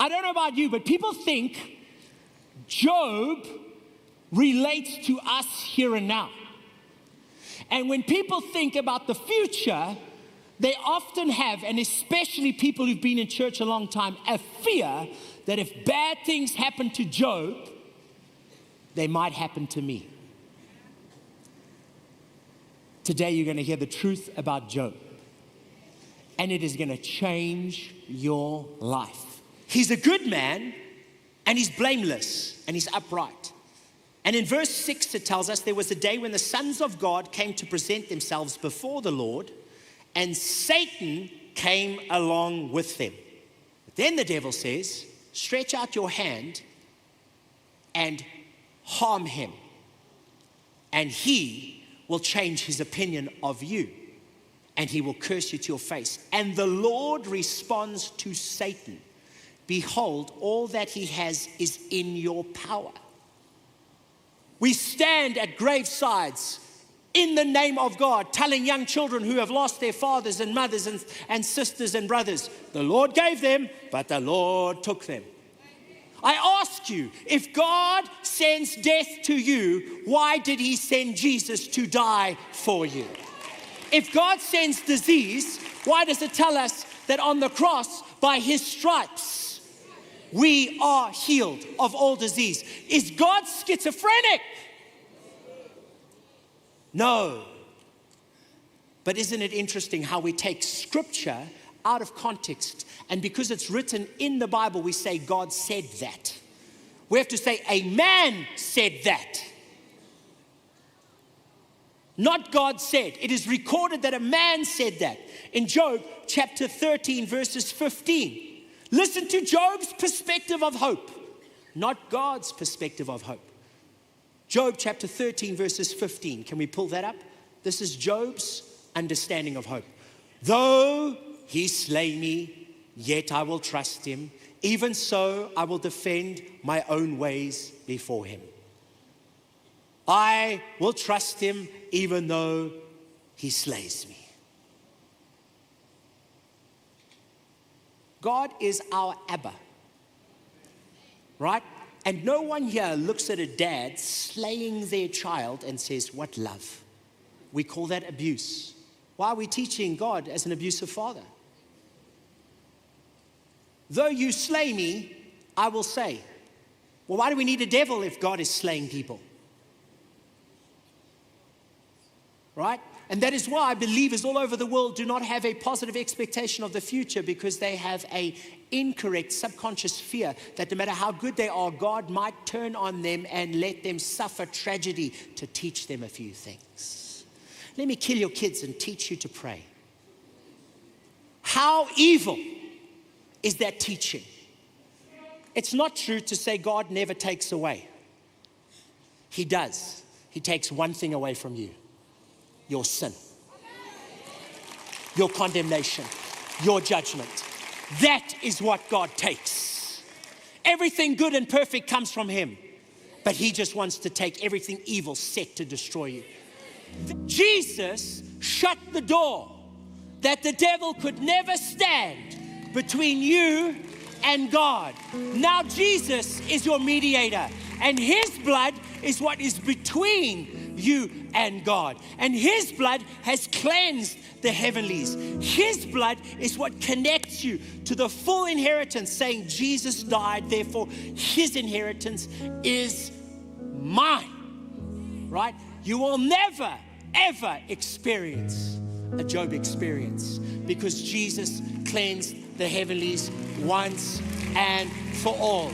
I don't know about you, but people think Job relates to us here and now. And when people think about the future, they often have, and especially people who've been in church a long time, a fear that if bad things happen to Job, they might happen to me. Today you're going to hear the truth about Job, and it is going to change your life. He's a good man, and he's blameless, and he's upright. And in verse 6 it tells us there was a day when the sons of God came to present themselves before the Lord, and Satan came along with them. But then the devil says, stretch out your hand and harm him, and he will change his opinion of you, and he will curse you to your face. And the Lord responds to Satan, behold, all that he has is in your power. We stand at gravesides in the name of God, telling young children who have lost their fathers and mothers and sisters and brothers, the Lord gave them, but the Lord took them. I ask you, if God sends death to you, why did he send Jesus to die for you? If God sends disease, why does it tell us that on the cross, by his stripes, we are healed of all disease? Is God schizophrenic? No. But isn't it interesting how we take scripture out of context, and because it's written in the Bible, we say God said that. We have to say a man said that. Not God said. It is recorded that a man said that. In Job chapter 13 verses 15. Listen to Job's perspective of hope, not God's perspective of hope. Job chapter 13 verses 15. Can we pull that up? This is Job's understanding of hope. Though he slay me, yet I will trust him. Even so, I will defend my own ways before him. I will trust him even though he slays me. God is our Abba, right? And no one here looks at a dad slaying their child and says, what love? We call that abuse. Why are we teaching God as an abusive father? Though you slay me, I will say. Well, why do we need a devil if God is slaying people? Right? And that is why believers all over the world do not have a positive expectation of the future, because they have an incorrect subconscious fear that no matter how good they are, God might turn on them and let them suffer tragedy to teach them a few things. Let me kill your kids and teach you to pray. How evil is that teaching? It's not true to say God never takes away. He does. He takes one thing away from you: your sin, your condemnation, your judgment. That is what God takes. Everything good and perfect comes from him, but he just wants to take everything evil set to destroy you. Jesus shut the door that the devil could never stand between you and God. Now Jesus is your mediator, and his blood is what is between you and God. And his blood has cleansed the heavenlies. His blood is what connects you to the full inheritance, saying Jesus died, therefore his inheritance is mine. Right? You will never, ever experience a Job experience, because Jesus cleansed the heavenlies once and for all.